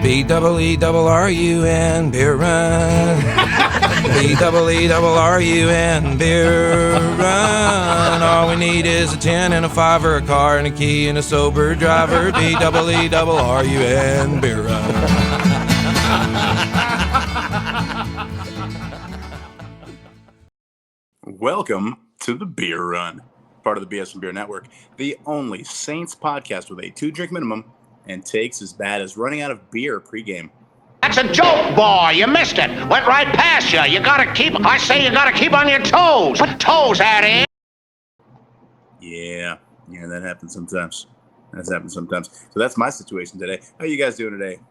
BEERUN, beer run. BEERUN, beer run. All we need is a 10 and a 5 or a car and a key and a sober driver. BEERUN, beer run. Welcome to the Beer Run, part of the BSnBEER network, the only Saints podcast with a 2-drink minimum and takes as bad as running out of beer pregame. That's a joke, boy. You missed it. Went right past you. You gotta keep on your toes. Put toes out in. Yeah, that happens sometimes. So that's my situation today. How you guys doing today?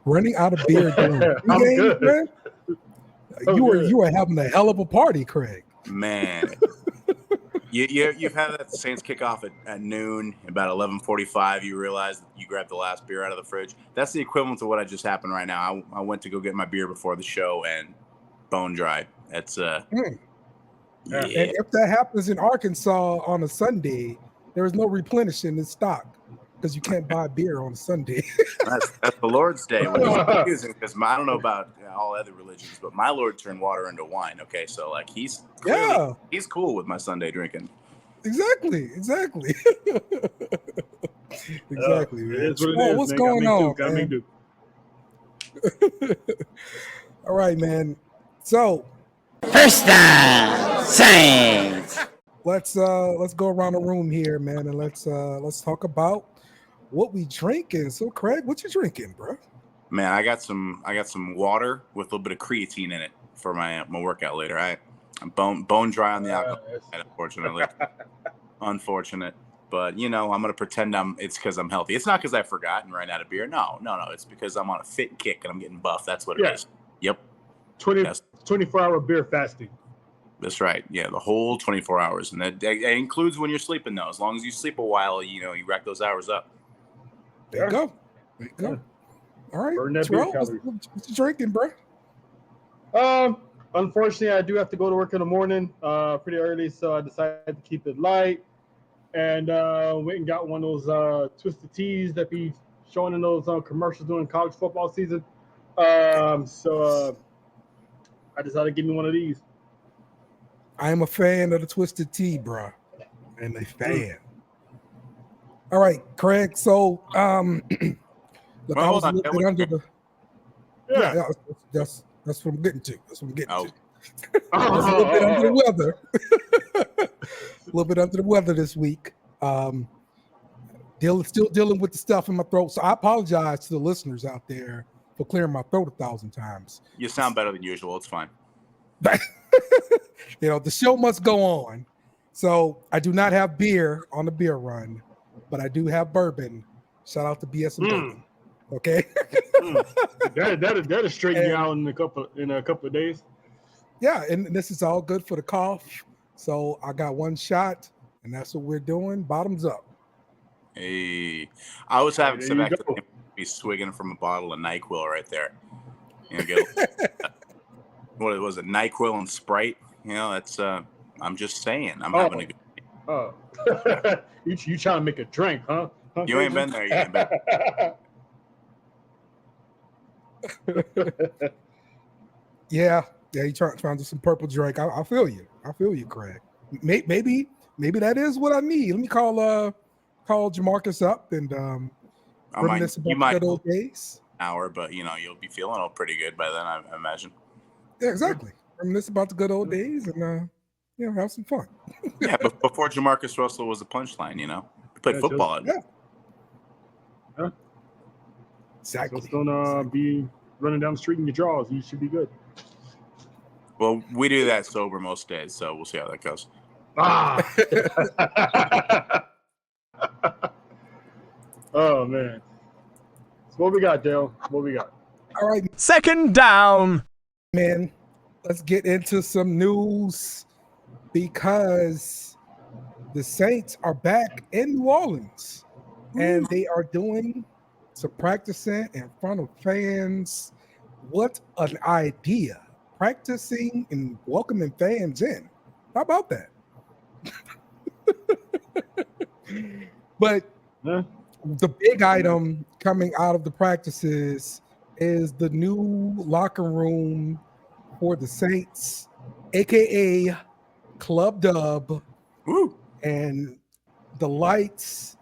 Running out of beer during pregame, man? You were having a hell of a party, Craig. Man. You've had that Saints kickoff at noon. About 11:45, you realize you grabbed the last beer out of the fridge. That's the equivalent to what just happened right now. I went to go get my beer before the show and bone dry. That's yeah. And if that happens in Arkansas on a Sunday, there is no replenishing in stock because you can't buy beer on a Sunday. that's the Lord's Day, which is confusing because I don't know about all other religions, but my Lord turned water into wine. Okay, so like he's cool with my Sunday drinking. Exactly. Exactly, man. What's going on, man? All right, man. So First down, Saints. Let's go around the room here, man, and let's talk about what we drinking. So, Craig, what you drinking, bro? Man, I got some water with a little bit of creatine in it for my workout later. I'm bone dry on the alcohol, unfortunately. Unfortunate. But, I'm going to pretend it's because I'm healthy. It's not because I forgot and ran out of beer. No. It's because I'm on a fit kick and I'm getting buff. That's what it is. Yep. 24-hour beer fasting. That's right. Yeah, the whole 24 hours. And that includes when you're sleeping, though. As long as you sleep a while, you rack those hours up. There you go. Yeah. All right. Terrell, what you drinking, bro? Unfortunately, I do have to go to work in the morning pretty early, so I decided to keep it light. And went and got one of those twisted teas that be showing in those commercials during college football season. So I decided to give me one of these. I am a fan of the twisted tea, bro. And a fan. All right, Craig. So, look, I was a little bit under the. Yeah, that's what I'm getting to. That's what I'm getting to. I was a little bit under the weather. A little bit under the weather this week. Still dealing with the stuff in my throat. So I apologize to the listeners out there for clearing my throat 1,000 times. You sound better than usual. It's fine. The show must go on. So I do not have beer on the beer run, but I do have bourbon. Shout out to bsnBEER. Okay. That'll straighten you out in a couple of days. Yeah, and this is all good for the cough. So I got one shot, and that's what we're doing. Bottoms up. Hey, I was having some activity. Be swigging from a bottle of NyQuil right there. What was it? NyQuil and Sprite. That's. I'm just saying. I'm having a good. Oh, you trying to make a drink, huh? You ain't been there. You ain't been. Yeah. You trying to do some purple drink. I feel you. Craig. Maybe that is what I need. Let me call Jamarcus up and reminisce about the good old days. Hour, but you'll be feeling all pretty good by then, I imagine. Yeah, exactly. Reminisce about the good old days and have some fun. Yeah, but before Jamarcus Russell was a punchline, we played football. Yeah. Exactly. So it's gonna be running down the street in your drawers. You should be good. Well, we do that sober most days, so we'll see how that goes. Oh man. So what we got, Dale? What we got? All right. Second down. Man, let's get into some news because the Saints are back in New Orleans and they are doing some practicing in front of fans. What an idea. Practicing and welcoming fans in. How about that? But the big item coming out of the practices is the new locker room for the Saints, aka Club Dub. Woo. And the lights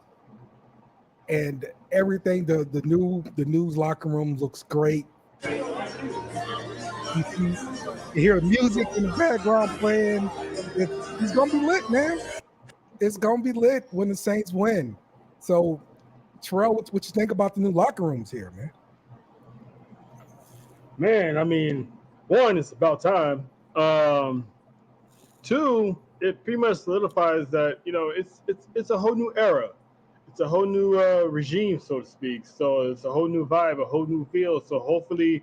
and everything, the new locker room looks great. You hear music in the background playing. It's gonna be lit, man. It's gonna be lit when the Saints win. So, Terrell, what you think about the new locker rooms here, man? Man, I mean, one, it's about time. Two, it pretty much solidifies that it's a whole new era. It's a whole new regime, so to speak. So it's a whole new vibe, a whole new feel. So hopefully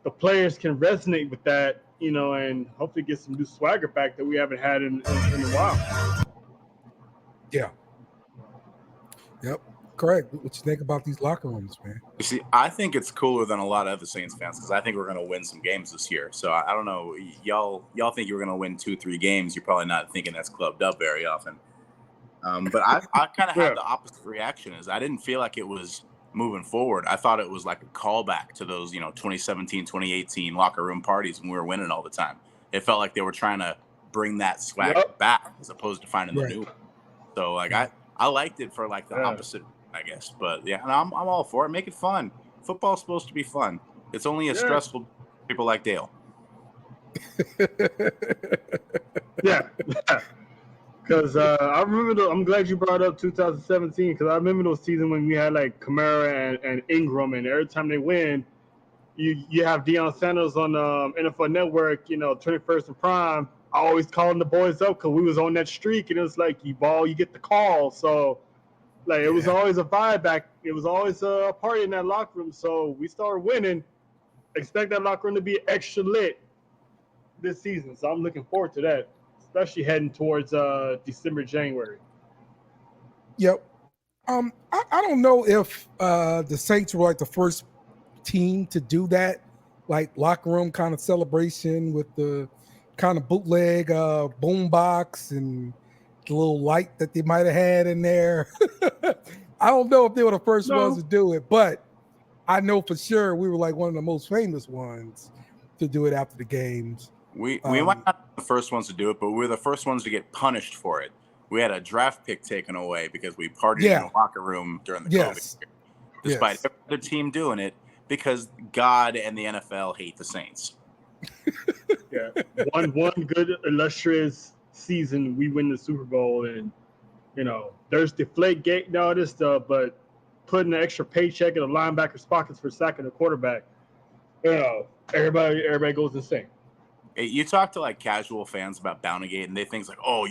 the players can resonate with that, and hopefully get some new swagger back that we haven't had in a while. Yeah. Yep. Correct. What you think about these locker rooms, man? You see, I think it's cooler than a lot of other Saints fans because I think we're going to win some games this year. So I don't know. Y'all think you're going to win 2-3 games. You're probably not thinking that's clubbed up very often. But I kind of had the opposite reaction. Is I didn't feel like it was moving forward. I thought it was like a callback to those 2017, 2018 locker room parties when we were winning all the time. It felt like they were trying to bring that swag back as opposed to finding the new one. So like I liked it for like the opposite, I guess. But yeah, and I'm all for it. Make it fun. Football's supposed to be fun. It's only as stressful for people like Dale. Yeah. Because I remember, I'm glad you brought up 2017 because I remember those seasons when we had like Kamara and Ingram, and every time they win, you have Deion Sanders on NFL Network, 21st and Prime. I always calling the boys up because we was on that streak, and it was like you ball, you get the call. So like it was always a vibe back. It was always a party in that locker room. So we started winning. Expect that locker room to be extra lit this season. So I'm looking forward to that, especially heading towards December, January. Yep. I don't know if the Saints were like the first team to do that, like locker room kind of celebration with the kind of bootleg boombox and the little light that they might have had in there. I don't know if they were the first ones to do it, but I know for sure we were like one of the most famous ones to do it after the games. We might not be the first ones to do it, but we're the first ones to get punished for it. We had a draft pick taken away because we partied in the locker room during the COVID year, despite every other team doing it, because God and the NFL hate the Saints. Yeah, one good illustrious season, we win the Super Bowl, and there's deflate gate and all this stuff, but putting an extra paycheck in the linebacker's pockets for sacking the quarterback, everybody goes insane. You talk to like casual fans about Bountygate, and they think like, "Oh,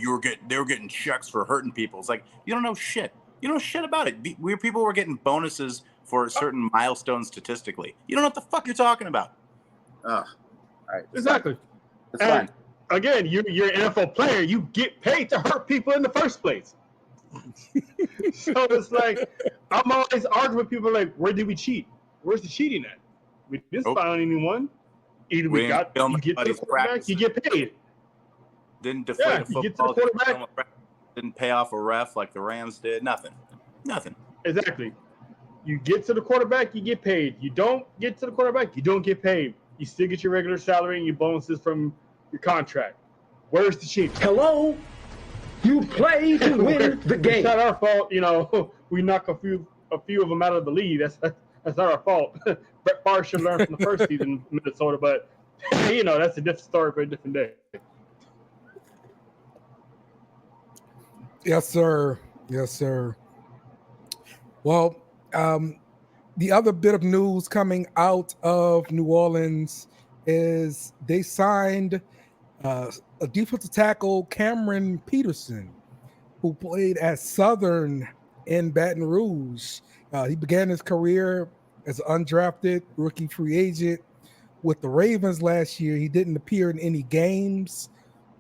they were getting checks for hurting people." It's like you don't know shit. You don't know shit about it. People were getting bonuses for certain milestones statistically. You don't know what the fuck you're talking about. All right, exactly. That's fine. Again, you're an NFL player. You get paid to hurt people in the first place. So it's like I'm always arguing with people like, "Where did we cheat? Where's the cheating at? We didn't find anyone." Either you get to the quarterback, you get paid. Didn't deflate a football. You get to the quarterback. Didn't pay off a ref like the Rams did. Nothing. Exactly. You get to the quarterback, you get paid. You don't get to the quarterback, you don't get paid. You still get your regular salary and your bonuses from your contract. Where's the cheat? Hello? You play to win the game. It's not our fault. We knock a few of them out of the league. That's not our fault. Brett Favre should learn from the first season in Minnesota, but that's a different story for a different day. Yes, sir. Well, the other bit of news coming out of New Orleans is they signed a defensive tackle, Cameron Peterson, who played at Southern in Baton Rouge. He began his career as an undrafted rookie free agent with the Ravens last year. He didn't appear in any games,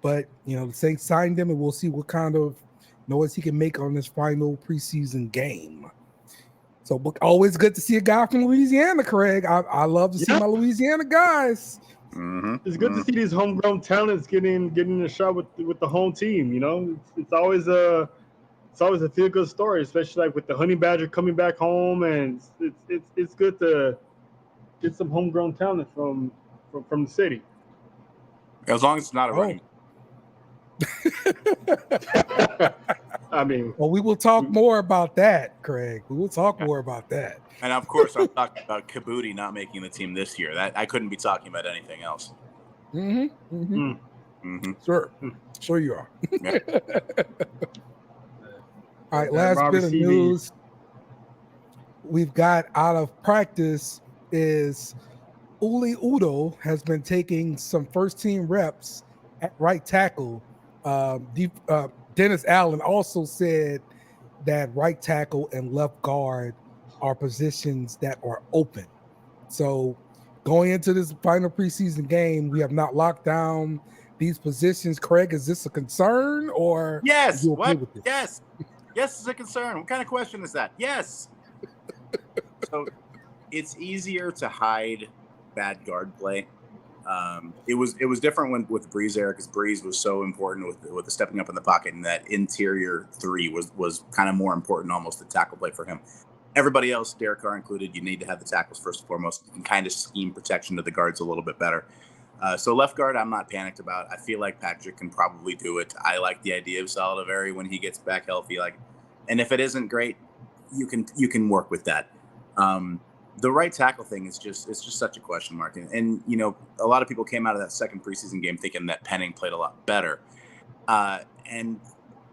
but the Saints signed him, and we'll see what kind of noise he can make on his final preseason game. So always good to see a guy from Louisiana, Craig. I love to see my Louisiana guys. Mm-hmm. It's good to see these homegrown talents getting a shot with the home team. It's always it's always a feel good story, especially like with the honey badger coming back home, and it's good to get some homegrown talent from the city. As long as it's not a running. I mean, well, we will talk more about that, Craig. We will talk more about that. And of course, I'm talking about Kabuti not making the team this year. That I couldn't be talking about anything else. Sure you are. Yeah. All right, last bit of news we've got out of practice is Uli Udo has been taking some first team reps at right tackle. Dennis Allen also said that right tackle and left guard are positions that are open. So going into this final preseason game, we have not locked down these positions. Craig, is this a concern or yes? Are you okay What? with this? Yes. Yes, it's a concern. What kind of question is that? Yes. So it's easier to hide bad guard play. It was different with Breeze era because Breeze was so important with the stepping up in the pocket, and that interior three was kind of more important almost than tackle play for him. Everybody else, Derek Carr included, you need to have the tackles first and foremost. You can kind of scheme protection to the guards a little bit better. So left guard, I'm not panicked about. I feel like Patrick can probably do it. I like the idea of Saladaveri when he gets back healthy. And if it isn't great, you can work with that. The right tackle thing is just such a question mark. And you know, a lot of people came out of that second preseason game thinking that Penning played a lot better. And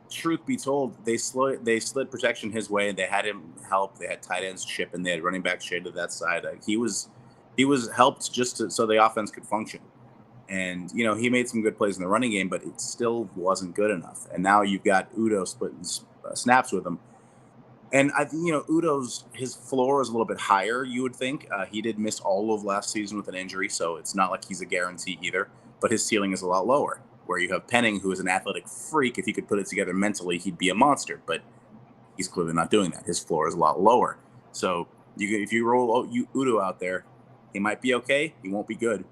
truth be told, they slid protection his way, and they had him help. They had tight ends chip, and they had running back shade to that side. He was helped just so the offense could function. And you know, he made some good plays in the running game, but it still wasn't good enough. And now you've got Udo splitting snaps with him. And Udo's his floor is a little bit higher, you would think. He did miss all of last season with an injury, so it's not like he's a guarantee either. But his ceiling is a lot lower. Where you have Penning, who is an athletic freak. If he could put it together mentally, he'd be a monster. But he's clearly not doing that. His floor is a lot lower. So if you roll Udo out there, he might be okay. He won't be good,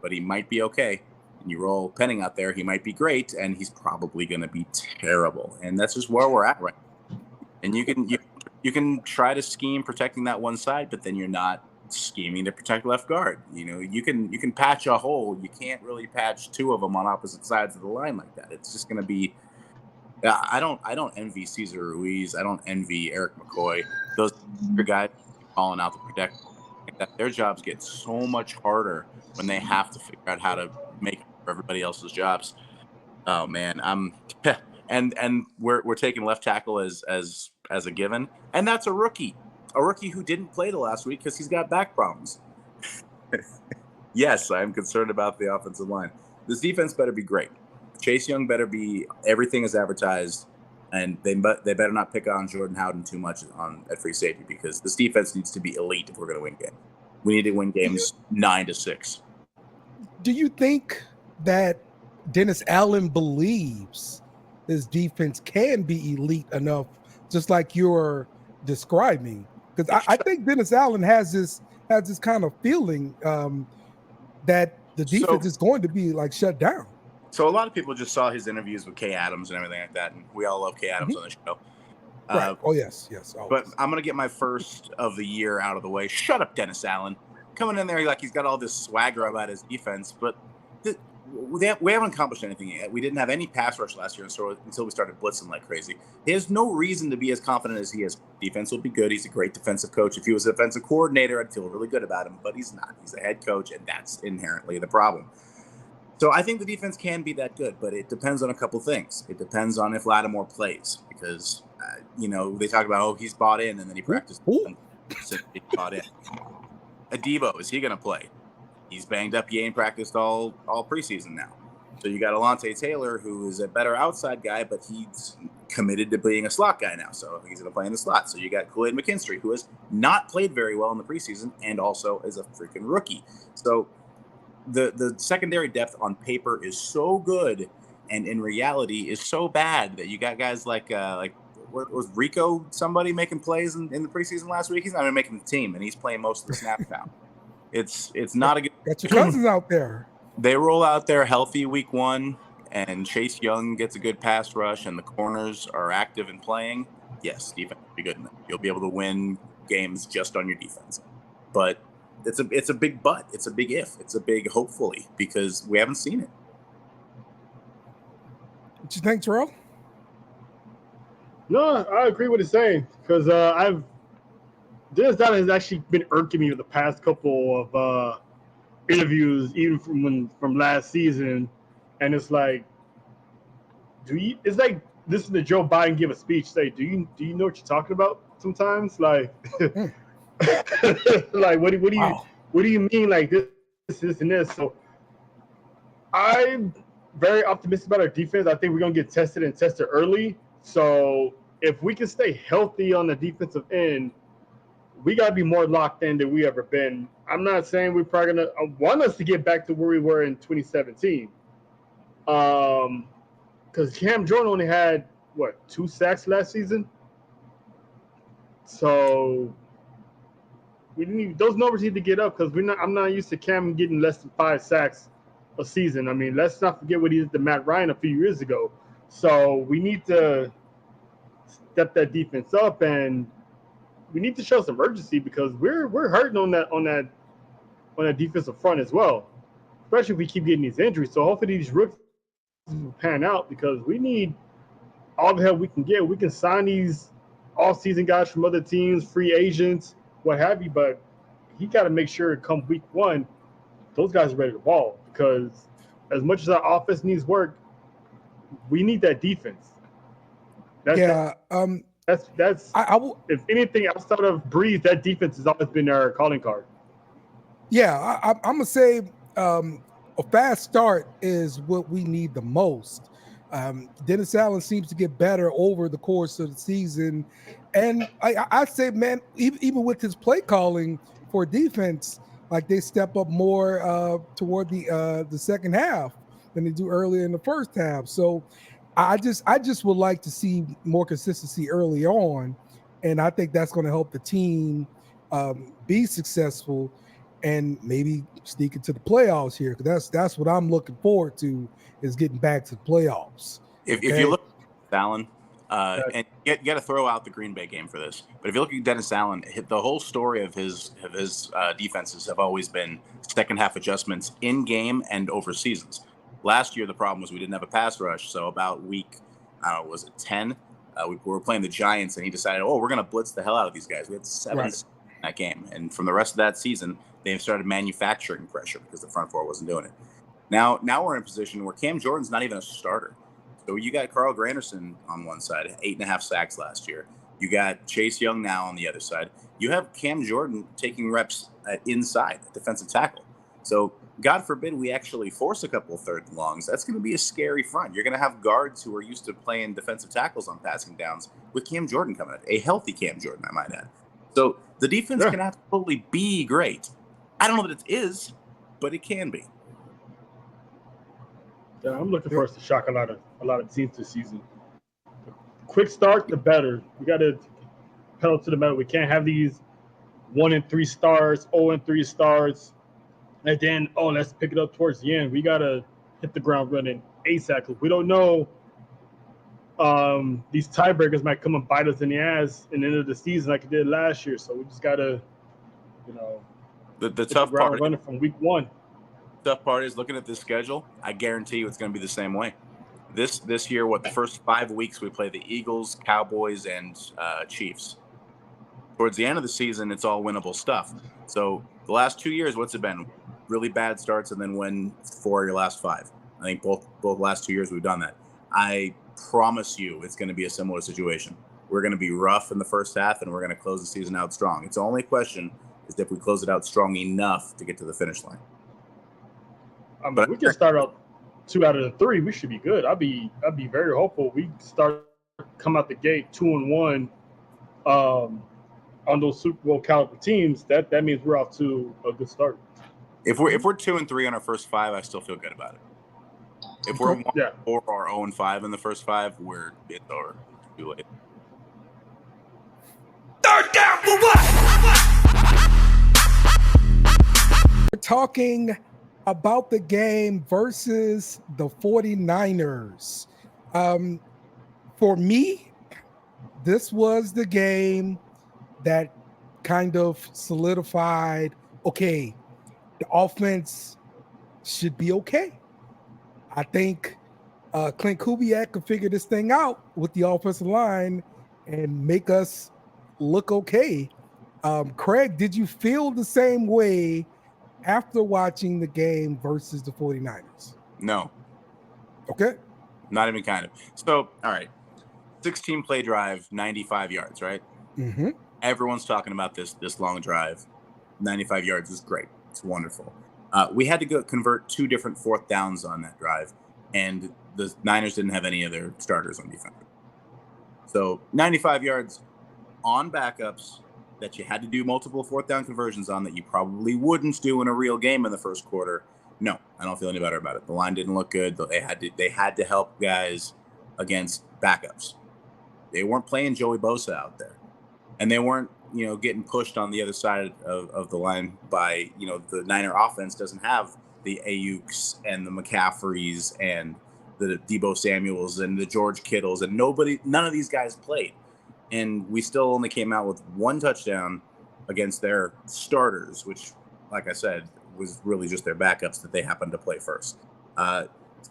but he might be okay. And you roll Penning out there, he might be great, and he's probably going to be terrible. And that's just where we're at right now. And you can try to scheme protecting that one side, but then you're not scheming to protect left guard. You know, you can patch a hole. You can't really patch two of them on opposite sides of the line like that. It's just going to be. I don't envy Cesar Ruiz. I don't envy Eric McCoy. Those guys calling out to protect. Their jobs get so much harder when they have to figure out how to make it for everybody else's jobs. Oh man, and we're taking left tackle as a given, and that's a rookie who didn't play the last week because he's got back problems. Yes, I'm concerned about the offensive line. This defense better be great. Chase Young better be everything is advertised, and they better not pick on Jordan Howden too much at free safety because this defense needs to be elite if we're going to win games. We need to win games 9-6. Do you think that Dennis Allen believes his defense can be elite enough, just like you're describing? Because I think Dennis Allen has this kind of feeling that the defense is going to be like shut down. So a lot of people just saw his interviews with Kay Adams and everything like that, and we all love Kay Adams on the show. Right. Oh yes. Always. But I'm gonna get my first of the year out of the way. Shut up, Dennis Allen. Coming in there like he's got all this swagger about his defense, but we haven't accomplished anything yet. We didn't have any pass rush last year until we started blitzing like crazy. He has no reason to be as confident as he is. Defense will be good. He's a great defensive coach. If he was a defensive coordinator, I'd feel really good about him, but he's not. He's a head coach, and that's inherently the problem. So I think the defense can be that good, but it depends on a couple things. It depends on if Lattimore plays because, they talk about, he's bought in, and then he practiced. So he bought in. Adebo, is he going to play? He's banged up. He ain't practiced all preseason now. So you got Alontae Taylor, who is a better outside guy, but he's committed to being a slot guy now. So he's going to play in the slot. So you got Kool-Aid McKinstry, who has not played very well in the preseason and also is a freaking rookie. So the secondary depth on paper is so good and in reality is so bad that you got guys like what was Rico, somebody making plays in the preseason last week? He's not even making the team, and he's playing most of the snaps now. It's not a good. Got your cousins out there. They roll out there healthy week 1, and Chase Young gets a good pass rush and the corners are active and playing, yes, defense will be good enough. You'll be able to win games just on your defense. But it's a big but. It's a big if. It's a big hopefully, because we haven't seen it. What you think, Terrell? No, I agree with what he's saying, because Dennis Allen has actually been irking me with the past couple of interviews, even from last season, and it's like, it's like listening to Joe Biden give a speech. Say, do you know what you're talking about? Sometimes, like, like what do you mean, like this and this? So I'm very optimistic about our defense. I think we're gonna get tested early. So if we can stay healthy on the defensive end, we got to be more locked in than we ever been. I'm not saying we're probably going to want us to get back to where we were in 2017. Because Cam Jordan only had, 2 sacks last season? So those numbers need to get up, because I'm not used to Cam getting less than 5 sacks a season. I mean, let's not forget what he did to Matt Ryan a few years ago. So we need to step that defense up, and we need to show some urgency, because we're hurting on that defensive front as well, especially if we keep getting these injuries. So hopefully these rookies will pan out, because we need all the help we can get. We can sign these off-season guys from other teams, free agents, what have you, but he got to make sure come week 1, those guys are ready to ball, because as much as our offense needs work, we need that defense. That's if anything outside of Breeze, that defense has always been our calling card. Yeah, I'm gonna say a fast start is what we need the most. Dennis Allen seems to get better over the course of the season, and I say, man, even with his play calling for defense, like they step up more toward the second half than they do earlier in the first half. So I just would like to see more consistency early on, and I think that's going to help the team be successful and maybe sneak into the playoffs here. Because that's what I'm looking forward to, is getting back to the playoffs. If you look at Allen, and you got to throw out the Green Bay game for this, but if you look at Dennis Allen, the whole story of his defenses have always been second half adjustments in game and over seasons. Last year, the problem was we didn't have a pass rush. So about week, was it 10? We were playing the Giants, and he decided, we're going to blitz the hell out of these guys. We had 7 in that game. And from the rest of that season, they've started manufacturing pressure because the front four wasn't doing it. Now we're in a position where Cam Jordan's not even a starter. So you got Carl Granderson on one side, 8.5 sacks last year. You got Chase Young now on the other side. You have Cam Jordan taking reps at inside, defensive tackle. So God forbid we actually force a couple of third and longs. That's going to be a scary front. You're going to have guards who are used to playing defensive tackles on passing downs with Cam Jordan coming in, a healthy Cam Jordan, I might add. So the defense can absolutely be great. I don't know that it is, but it can be. Yeah, I'm looking for us to shock a lot of teams this season. The quick start, the better. We got to pedal to the metal. We can't have these 1-3 starts, 0-3 starts, and then let's pick it up towards the end. We got to hit the ground running ASAP, because we don't know. These tiebreakers might come and bite us in the ass in the end of the season, like it did last year. So we just got to, the tough part running from week 1. Tough part is looking at this schedule. I guarantee you it's going to be the same way. This year, the first 5 weeks we play the Eagles, Cowboys, and Chiefs. Towards the end of the season, it's all winnable stuff. So the last 2 years, what's it been? Really bad starts and then win 4 of your last 5. I think both last 2 years we've done that. I promise you it's going to be a similar situation. We're going to be rough in the first half, and we're going to close the season out strong. It's the only question is if we close it out strong enough to get to the finish line. But we can start out 2 out of the 3. We should be good. I'd be very hopeful. We come out the gate 2-1 on those Super Bowl caliber teams. That means we're off to a good start. If we're 2-3 on our first 5, I still feel good about it. If we're 1-4 or 0-5 in the first 5, it's over. Too late. Third down for what? We're talking about the game versus the 49ers. For me, this was the game that kind of solidified, okay, the offense should be okay. I think Clint Kubiak could figure this thing out with the offensive line and make us look okay. Craig, did you feel the same way after watching the game versus the 49ers? No, Okay. not even kind of. So, all right, 16 play drive, 95 yards, right? Mm-hmm. Everyone's talking about this long drive. 95 yards is great. It's wonderful. We had to go convert 2 different fourth downs on that drive, and the Niners didn't have any of their starters on defense. So 95 yards on backups that you had to do multiple fourth down conversions on that you probably wouldn't do in a real game in the first quarter. No, I don't feel any better about it. The line didn't look good. They had to help guys against backups. They weren't playing Joey Bosa out there, and they weren't getting pushed on the other side of the line by the Niner offense doesn't have the Ayuks and the McCaffreys and the Deebo Samuels and the George Kittles, and none of these guys played. And we still only came out with 1 touchdown against their starters, which, like I said, was really just their backups that they happened to play first. So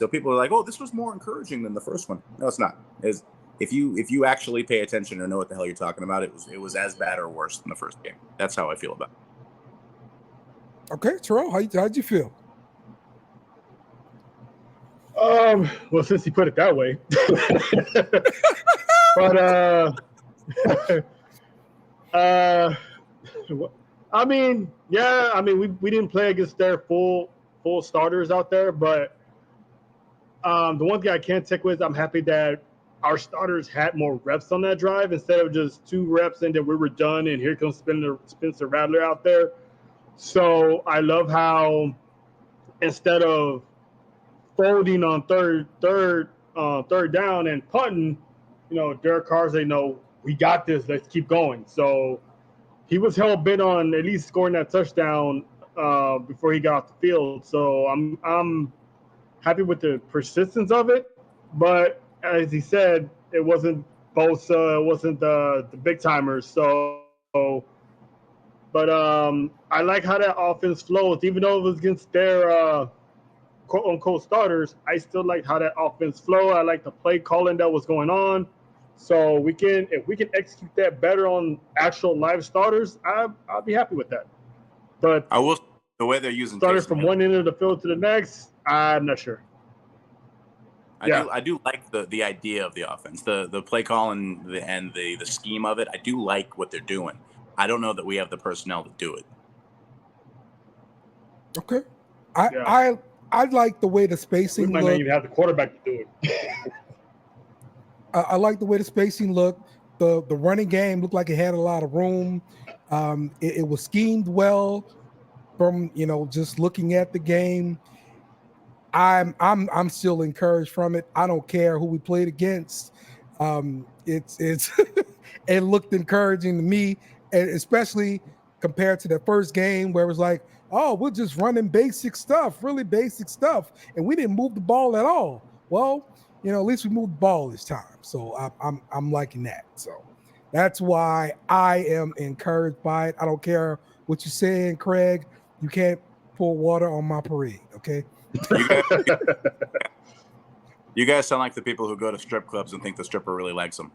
people are like, oh, this was more encouraging than the first one. No, it's not. If you actually pay attention or know what the hell you're talking about, it was as bad or worse than the first game. That's how I feel about it. Okay, Terrell, how'd you feel? Well, since he put it that way, but I mean, yeah, I mean, we didn't play against their full starters out there, but the one thing I can't take with, I'm happy that our starters had more reps on that drive instead of just 2 reps and then we were done and here comes Spencer Rattler out there. So I love how instead of folding on third down and punting, Derek Carr's we got this, let's keep going. So he was hell bent on at least scoring that touchdown before he got off the field. So I'm happy with the persistence of it, but as he said, it wasn't Bosa, it wasn't the big timers. So, but I like how that offense flows, even though it was against their quote unquote starters. I still like how that offense flowed. I like the play calling that was going on. So if we can execute that better on actual live starters, I'll be happy with that. But I will. The way they're using starters from one end of the field to the next, I'm not sure. I do like the idea of the offense, the play call and the scheme of it. I do like what they're doing. I don't know that we have the personnel to do it. Okay, I like the way the spacing we might not even have the quarterback to do it. I like the way the spacing looked. The running game looked like it had a lot of room. It was schemed well from just looking at the game. I'm still encouraged from it. I don't care who we played against. It's it looked encouraging to me, and especially compared to the first game where it was like, oh, we're just running basic stuff, really basic stuff, and we didn't move the ball at all. Well, at least we moved the ball this time, so I'm liking that. So that's why I am encouraged by it. I don't care what you're saying, Craig. You can't pour water on my parade, okay? You guys sound like the people who go to strip clubs and think the stripper really likes them.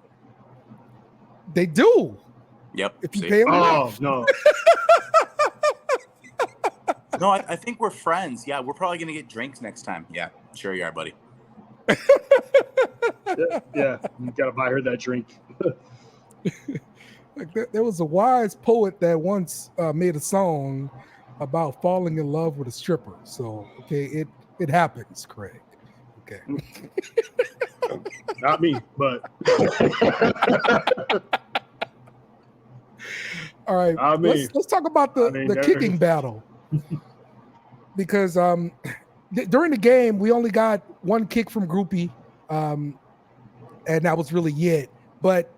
They do. Yep. If you pay them off. No. No, I think we're friends. Yeah, we're probably going to get drinks next time. Yeah, sure you are, buddy. Yeah, you got to buy her that drink. Like there was a wise poet that once made a song about falling in love with a stripper. So, okay, it happens, Craig. Okay. Not me, but. All right, let's talk about the kicking battle. Because during the game, we only got 1 kick from Groupie, and that was really it. But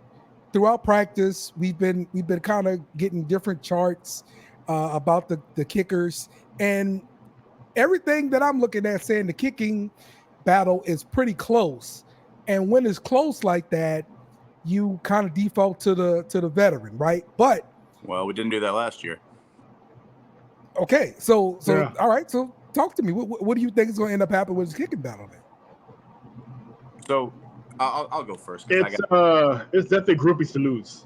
throughout practice, we've been kind of getting different charts about the kickers, and everything that I'm looking at saying the kicking battle is pretty close. And when it's close like that, you kind of default to the veteran, right? But Well, we didn't do that last year. okay, so Yeah. all right, so talk to me. What do you think is going to end up happening with this kicking battle then? So I'll go first. 'Cause It's definitely groupies to lose.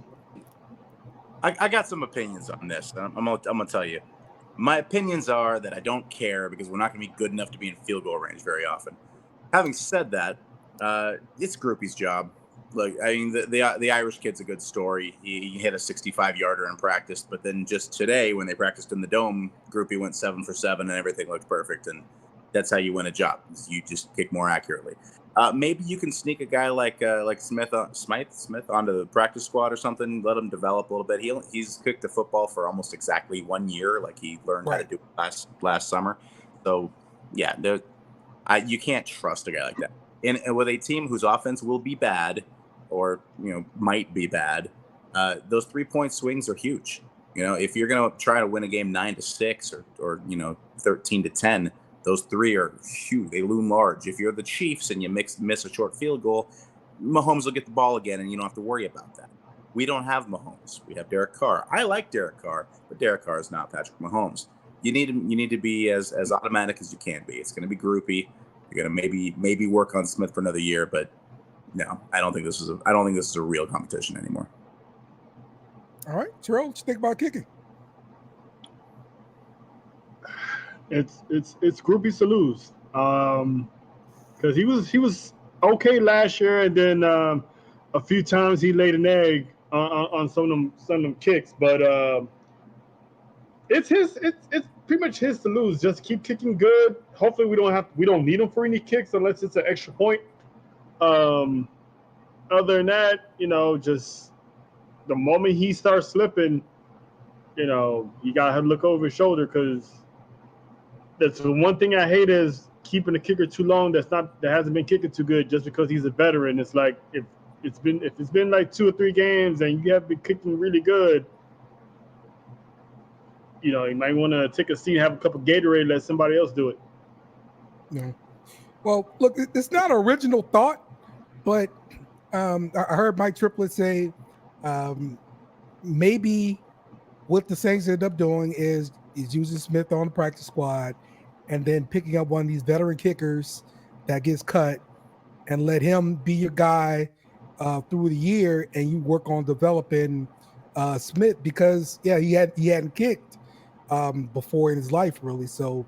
I got some opinions on this. I'm gonna tell you. My opinions are that I don't care because we're not going to be good enough to be in field goal range very often. Having said that, it's Groupie's job. Like, I mean, the Irish kid's a good story. He hit a 65-yarder in practice, but then just today when they practiced in the dome, Groupie went 7 for 7 and everything looked perfect. And that's how you win a job. You just kick more accurately. Maybe you can sneak a guy like Smith onto the practice squad or something. Let him develop a little bit. He's kicked the football for almost exactly 1 year. Like, he learned how to do it last summer. So yeah, you can't trust a guy like that. And with a team whose offense will be bad, or might be bad, those 3-point swings are huge. If you're going to try to win a game 9-6 or 13-10. Those 3 are huge. They loom large. If you're the Chiefs and you miss a short field goal, Mahomes will get the ball again, and you don't have to worry about that. We don't have Mahomes. We have Derek Carr. I like Derek Carr, but Derek Carr is not Patrick Mahomes. You need to be as automatic as you can be. It's going to be groupie. You're going to maybe work on Smith for another year, but no, I don't think this is a real competition anymore. All right, Terrell, what you think about kicking? It's groupies to lose. Because he was okay last year, and then a few times he laid an egg on some of them kicks. But it's pretty much his to lose. Just keep kicking good. Hopefully we don't need him for any kicks unless it's an extra point. Other than that, just the moment he starts slipping, you gotta look over his shoulder, because that's the one thing I hate is keeping a kicker too long that hasn't been kicking too good just because he's a veteran. It's like if it's been like 2 or 3 games and you have been kicking really good, you might want to take a seat, have a cup of Gatorade, let somebody else do it. No. Well, look, it's not an original thought, but I heard Mike Triplett say maybe what the Saints end up doing is using Smith on the practice squad and then picking up one of these veteran kickers that gets cut and let him be your guy through the year, and you work on developing Smith, because he hadn't kicked before in his life, really. So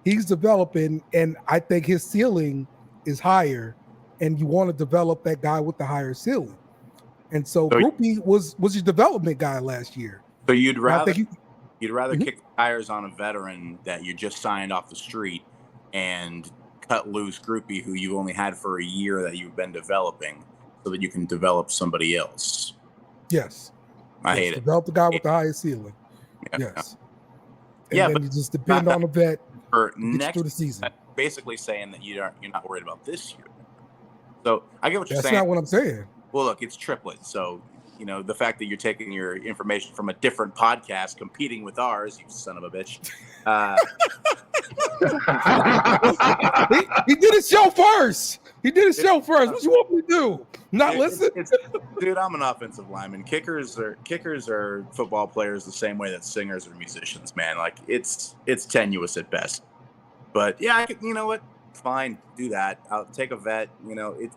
he's developing, and I think his ceiling is higher, and you want to develop that guy with the higher ceiling. And so Groupie was your development guy last year. So you'd rather Mm-hmm. kick the tires on a veteran that you just signed off the street and cut loose Groupie, who you only had for a year that you've been developing, so that you can develop somebody else. Yes. I hate it. Develop the guy with the highest ceiling. Yeah. Yes. And then but you just depend on the vet for next through the season. Basically saying that you're not worried about this year. So I get what you're saying. That's not what I'm saying. Well, look, it's Triplett, so the fact that you're taking your information from a different podcast competing with ours, you son of a bitch. He did his show first. What you want me to do? Not listen? Dude, I'm an offensive lineman. Kickers are football players the same way that singers are musicians, man. Like, it's tenuous at best. But yeah, you know what? Fine, do that. I'll take a vet.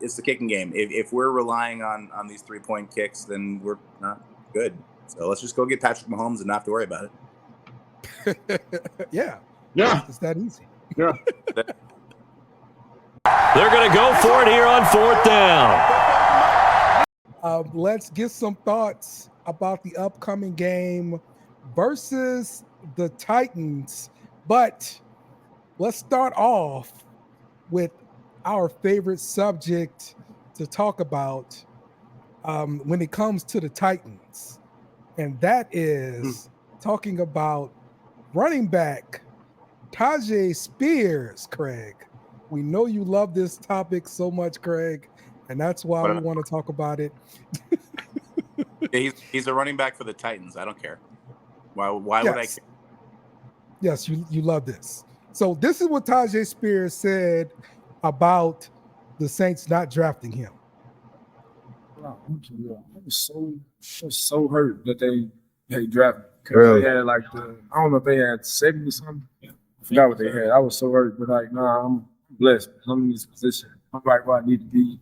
It's the kicking game. If we're relying on these 3-point kicks, then we're not good. So let's just go get Patrick Mahomes and not have to worry about it. Yeah. It's that easy. Yeah. They're going to go for it here on 4th down. Let's get some thoughts about the upcoming game versus the Titans. But let's start off with our favorite subject to talk about when it comes to the Titans. And that is talking about running back Tyjae Spears, Craig. We know you love this topic so much, Craig, and that's why we want to talk about it. He's a running back for the Titans. I don't care. Why would I care? Yes, you love this. So this is what Tajay Spears said about the Saints not drafting him. I was so hurt that they drafted. Really? They had like I don't know if they had 70 or something. I forgot what they had. I was so hurt, but like, nah, I'm blessed. I'm in this position. I'm right where I need to be.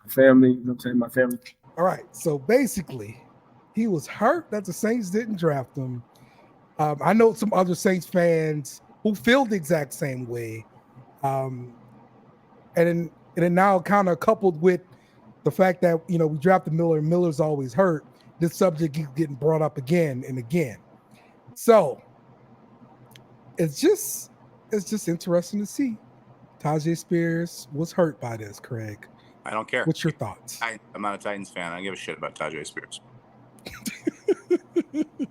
My family, you know what I'm saying? My family. All right. So basically, he was hurt that the Saints didn't draft him. I know some other Saints fans who feel the exact same way. And then now kind of coupled with the fact that, we drafted Miller and Miller's always hurt, this subject keeps getting brought up again and again. So it's just interesting to see. Tajay Spears was hurt by this, Craig. I don't care. What's your thoughts? I'm not a Titans fan. I don't give a shit about Tajay Spears.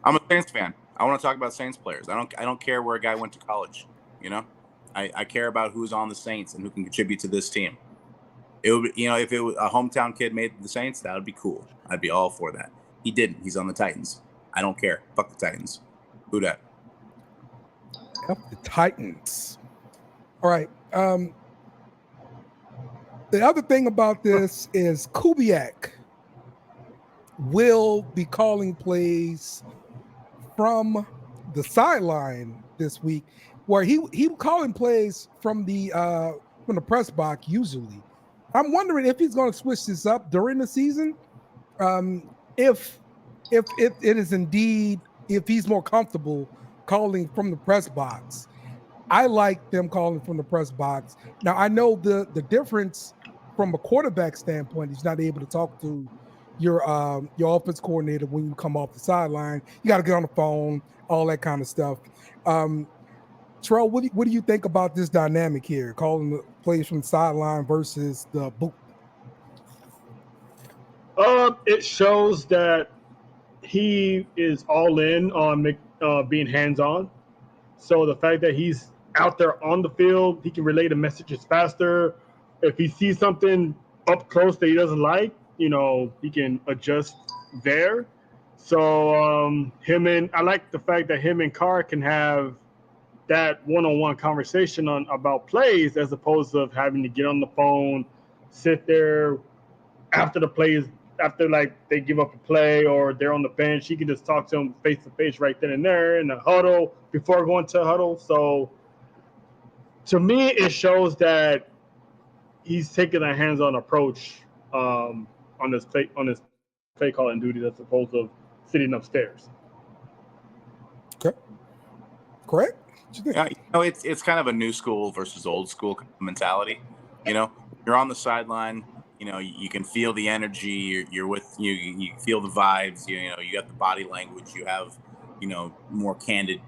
I'm a Saints fan. I want to talk about Saints players. I don't care where a guy went to college. I care about who's on the Saints and who can contribute to this team. It would, if it was a hometown kid made the Saints, that would be cool. I'd be all for that. He didn't. He's on the Titans. I don't care. Fuck the Titans. Who dat? Fuck the Titans. All right. The other thing about this is Kubiak will be calling plays from the sideline this week, where he calling plays from the press box usually. I'm wondering if he's going to switch this up during the season. If it is indeed, if he's more comfortable calling from the press box. I like them calling from the press box. Now I know the difference from a quarterback standpoint. He's not able to talk to your offense coordinator when you come off the sideline. You got to get on the phone, all that kind of stuff. Terrell, what do you think about this dynamic here, calling the plays from the sideline versus the boot? It shows that he is all in on being hands-on. So the fact that he's out there on the field, he can relay the messages faster. If he sees something up close that he doesn't like, he can adjust there. So I like the fact that him and Carr can have that one-on-one conversation about plays, as opposed to having to get on the phone, sit there after the plays, after like they give up a play or they're on the bench. He can just talk to them face to face right then and there in the huddle before going to a huddle. So to me, it shows that he's taking a hands-on approach on this play calling duty, as opposed to sitting upstairs. Okay, correct. Yeah, it's kind of a new school versus old school mentality. You're on the sideline. You can feel the energy. You're with you. You feel the vibes. You got the body language. You have more candid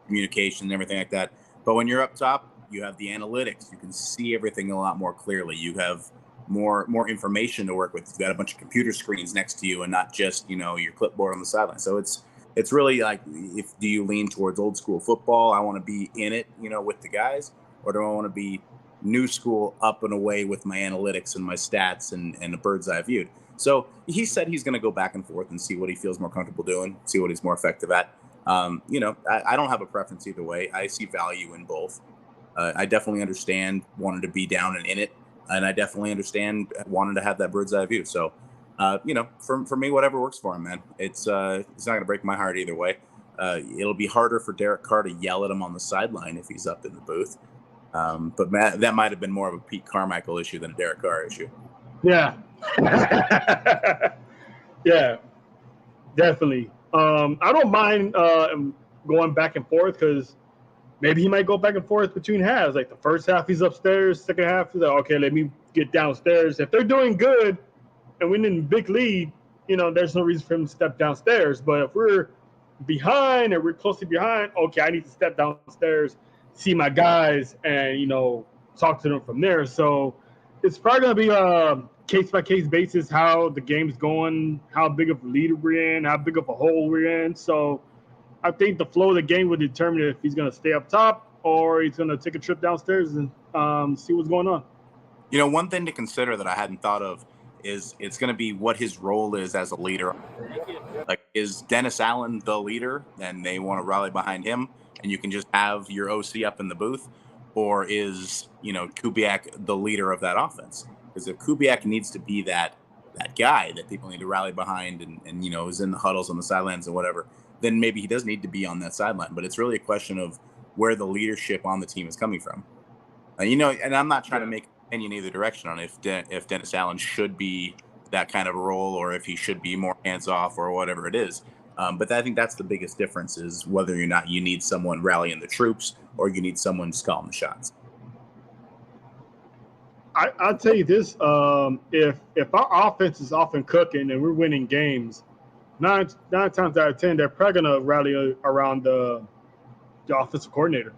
communication and everything like that. But when you're up top, you have the analytics. You can see everything a lot more clearly. You have more information to work with. You've got a bunch of computer screens next to you, and not just your clipboard on the sideline. So it's really like, do you lean towards old school football? I want to be in it, with the guys, or do I want to be new school, up and away with my analytics and my stats and a bird's eye view? So he said he's going to go back and forth and see what he feels more comfortable doing, see what he's more effective at. I don't have a preference either way. I see value in both. I definitely understand wanting to be down and in it, and I definitely understand wanting to have that bird's eye view. So, for me, whatever works for him, man. It's not going to break my heart either way. It'll be harder for Derek Carr to yell at him on the sideline if he's up in the booth. But that might have been more of a Pete Carmichael issue than a Derek Carr issue. Yeah. Yeah, definitely. I don't mind going back and forth, because maybe he might go back and forth between halves. Like the first half, he's upstairs. Second half, he's like, okay, let me get downstairs. If they're doing good and winning big lead, there's no reason for him to step downstairs. But if we're behind and we're closely behind, okay, I need to step downstairs, see my guys, and talk to them from there. So it's probably going to be a case-by-case basis how the game's going, how big of a lead we're in, how big of a hole we're in. So I think the flow of the game will determine if he's going to stay up top or he's going to take a trip downstairs and see what's going on. One thing to consider that I hadn't thought of is it's going to be what his role is as a leader. Like, is Dennis Allen the leader and they want to rally behind him? and you can just have your OC up in the booth, or is Kubiak the leader of that offense? Because if Kubiak needs to be that guy that people need to rally behind and is in the huddles on the sidelines and whatever, then maybe he does need to be on that sideline. But it's really a question of where the leadership on the team is coming from. And I'm not trying to make opinion either direction on if Dennis Allen should be that kind of a role or if he should be more hands off or whatever it is. But I think that's the biggest difference, is whether or not you need someone rallying the troops or you need someone just calling the shots. I'll tell you this: if our offense is often cooking and we're winning games, nine times out of 10, they're probably gonna rally around the offensive coordinator.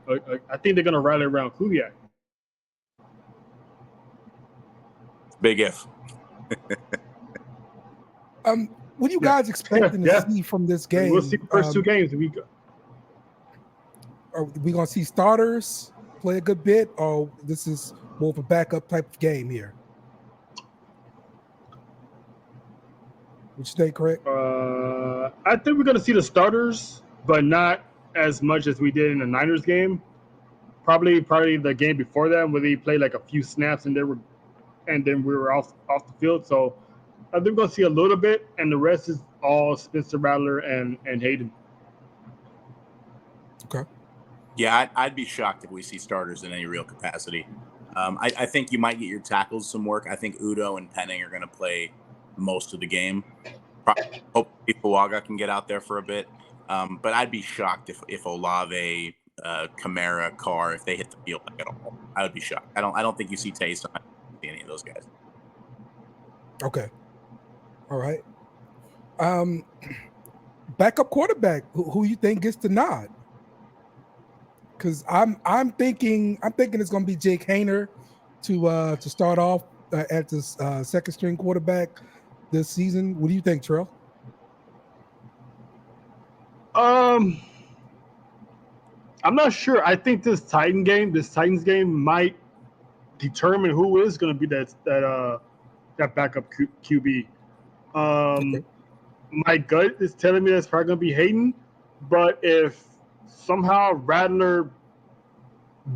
I think they're gonna rally around Kubiak. Big if. What are you guys expecting to see from this game? We'll see the first two games. Are we going to see starters play a good bit, or this is more of a backup type of game here? Would you think, Craig? I think we're going to see the starters, but not as much as we did in the Niners game. Probably the game before that, where they played like a few snaps and then we were off the field. So I think we're going to see a little bit, and the rest is all Spencer Rattler and Hayden. Okay. Yeah, I'd be shocked if we see starters in any real capacity. I think you might get your tackles some work. I think Udo and Penning are going to play most of the game. Hopefully Fuaga can get out there for a bit. But I'd be shocked if Olave, Kamara, Carr, if they hit the field at all. I would be shocked. I don't think you see Taysom, any of those guys. Okay. All right. Backup quarterback. Who you think gets the nod? Because I'm thinking it's going to be Jake Haener to start off at the second string quarterback this season. What do you think, Terrell? I'm not sure. I think this Titans game might determine who is going to be that backup QB. Okay. My gut is telling me that's probably going to be Hayden, but if somehow Rattler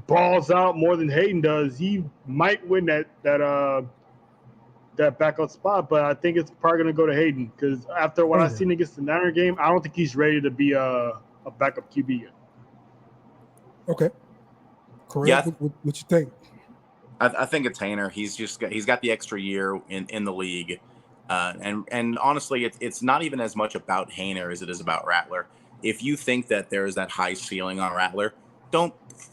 balls out more than Hayden does, he might win that backup spot. But I think it's probably going to go to Hayden, because after what I've seen against the Niner game, I don't think he's ready to be a backup QB yet. Okay. Correct. Yeah. What you think? I think it's Haener. He's got the extra year in the league, and honestly, it's not even as much about Haener as it is about Rattler. If you think that there is that high ceiling on Rattler, don't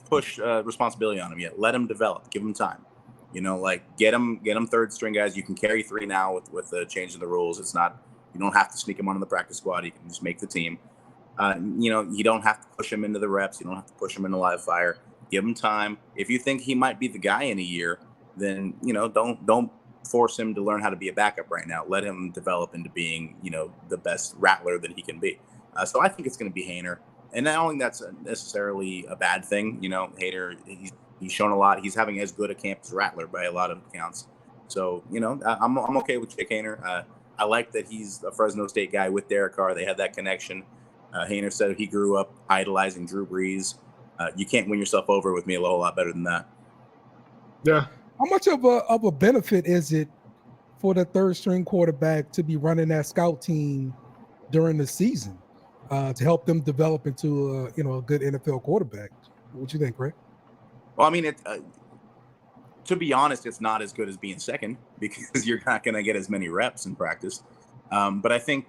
push responsibility on him yet. Let him develop. Give him time. Get him third string guys. You can carry 3 now with the change in the rules. It's not, you don't have to sneak him onto the practice squad. You can just make the team. You don't have to push him into the reps. You don't have to push him into live fire. Give him time. If you think he might be the guy in a year, then don't force him to learn how to be a backup right now. Let him develop into being the best Rattler that he can be. So I think it's going to be Haener, and I don't think that's necessarily a bad thing. Haener, he's shown a lot. He's having as good a camp as Rattler by a lot of accounts. So I'm okay with Jake Haener. I like that he's a Fresno State guy with Derek Carr. They had that connection. Haener said he grew up idolizing Drew Brees. You can't win yourself over with me a whole lot better than that. Yeah. How much of a benefit is it for the third string quarterback to be running that scout team during the season to help them develop into a good NFL quarterback? What you think, Ray? Well, I mean, to be honest, it's not as good as being second, because you're not going to get as many reps in practice. But I think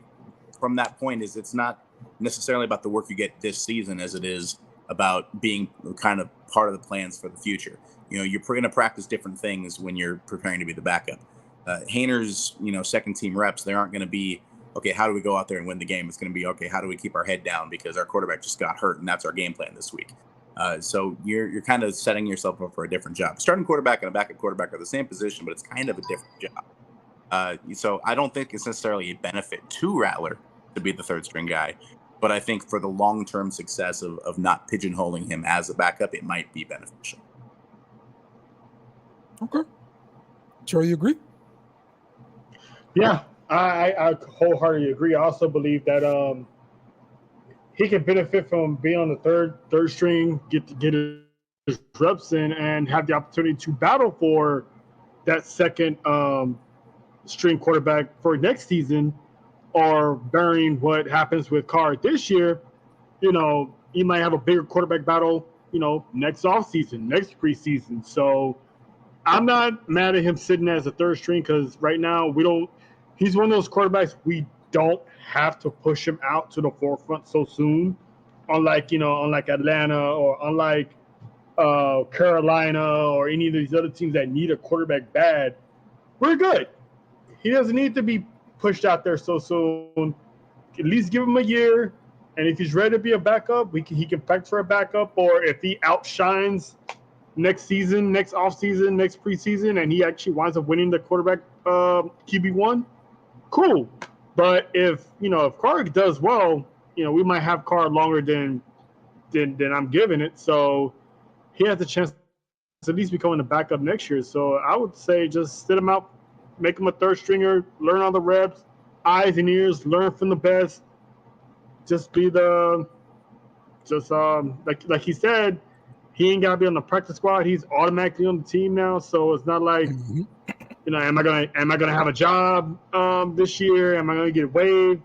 from that point it's not necessarily about the work you get this season as it is about being kind of part of the plans for the future. You're going to practice different things when you're preparing to be the backup. Haener's, second team reps, they aren't going to be, okay, how do we go out there and win the game? It's going to be, okay, how do we keep our head down because our quarterback just got hurt, and that's our game plan this week. So you're kind of setting yourself up for a different job. Starting quarterback and a backup quarterback are the same position, but it's kind of a different job. So I don't think it's necessarily a benefit to Rattler to be the third string guy, but I think for the long-term success of not pigeonholing him as a backup, it might be beneficial. Okay. Sure, you agree? Yeah, I wholeheartedly agree. I also believe that he can benefit from being on the third string, get his reps in, and have the opportunity to battle for that second string quarterback for next season, or bearing what happens with Carr this year. You know, he might have a bigger quarterback battle, you know, next offseason, next preseason. So I'm not mad at him sitting as a third string because right now he's one of those quarterbacks we don't have to push him out to the forefront so soon. Unlike Atlanta or unlike Carolina or any of these other teams that need a quarterback bad, we're good. He doesn't need to be pushed out there so soon. At least give him a year. And if he's ready to be a backup, he can practice for a backup. Or if he outshines next season, next offseason, next preseason, and he actually winds up winning the quarterback QB1, cool. But if Carr does well, we might have Carr longer than I'm giving it. So he has a chance to at least becoming a backup next year. So I would say just sit him out, make him a third stringer, learn all the reps, eyes and ears, learn from the best. Just be like he said, he ain't gotta be on the practice squad. He's automatically on the team now. So it's not like, am I gonna have a job this year? Am I gonna get waived?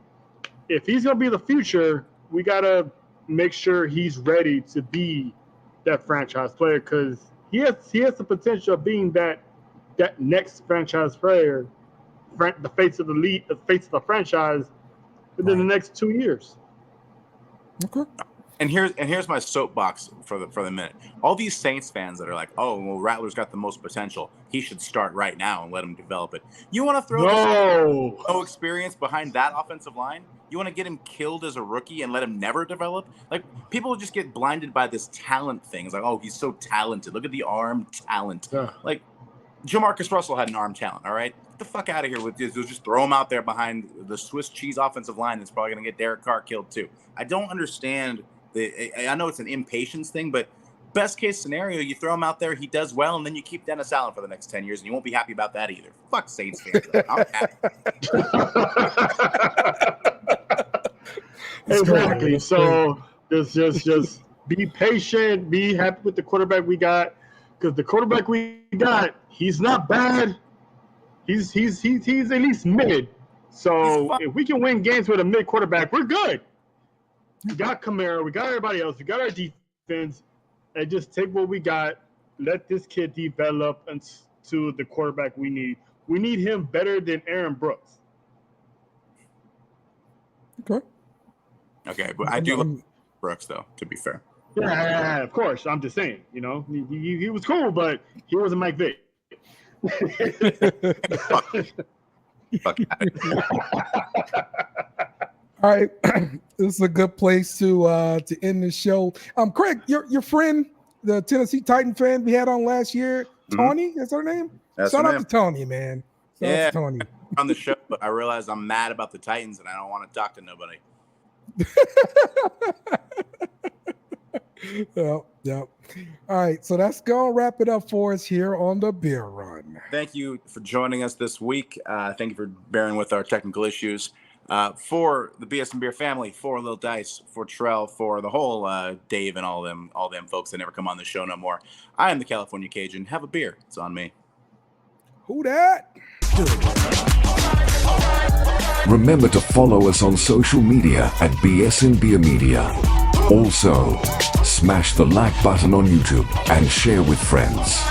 If he's gonna be the future, we gotta make sure he's ready to be that franchise player because he has the potential of being that next franchise player, the face of the league, the face of the franchise within the next 2 years. Okay. And here's my soapbox for the minute. All these Saints fans that are like, "Oh, well, Rattler's got the most potential. He should start right now and let him develop it." You want to throw no experience behind that offensive line? You want to get him killed as a rookie and let him never develop? Like, people just get blinded by this talent thing. It's like, "Oh, he's so talented. Look at the arm talent." Yeah. Like, Jamarcus Russell had an arm talent. All right, get the fuck out of here with this. Just throw him out there behind the Swiss cheese offensive line that's probably going to get Derek Carr killed too. I don't understand. I know it's an impatience thing, but best case scenario, you throw him out there, he does well, and then you keep Dennis Allen for the next 10 years, and you won't be happy about that either. Fuck Saints fans. I'm happy. Exactly. So just be patient, be happy with the quarterback we got, because the quarterback we got, he's not bad. He's at least mid. So if we can win games with a mid quarterback, we're good. We got Kamara, we got everybody else, we got our defense, and just take what we got, let this kid develop into the quarterback we need. We need him better than Aaron Brooks. Okay, but I do love Brooks, though, to be fair. Yeah, of course. I'm just saying, he was cool, but he wasn't Mike Vick. Fuck. All right, this is a good place to end the show. Craig, your friend, the Tennessee Titan fan we had on last year, Tony, is her name? Shout out to Tony, man. Shout out to Tony. On the show, but I realized I'm mad about the Titans and I don't want to talk to nobody. Yep. All right, so that's gonna wrap it up for us here on the Beer Run. Thank you for joining us this week. Thank you for bearing with our technical issues. For the BSnBEER family, for Lil Dice, for Trell, for the whole Dave and all them folks that never come on the show no more. I am the California Cajun. Have a beer. It's on me. Who that? Remember to follow us on social media at BSnBEER Media. Also, smash the like button on YouTube and share with friends.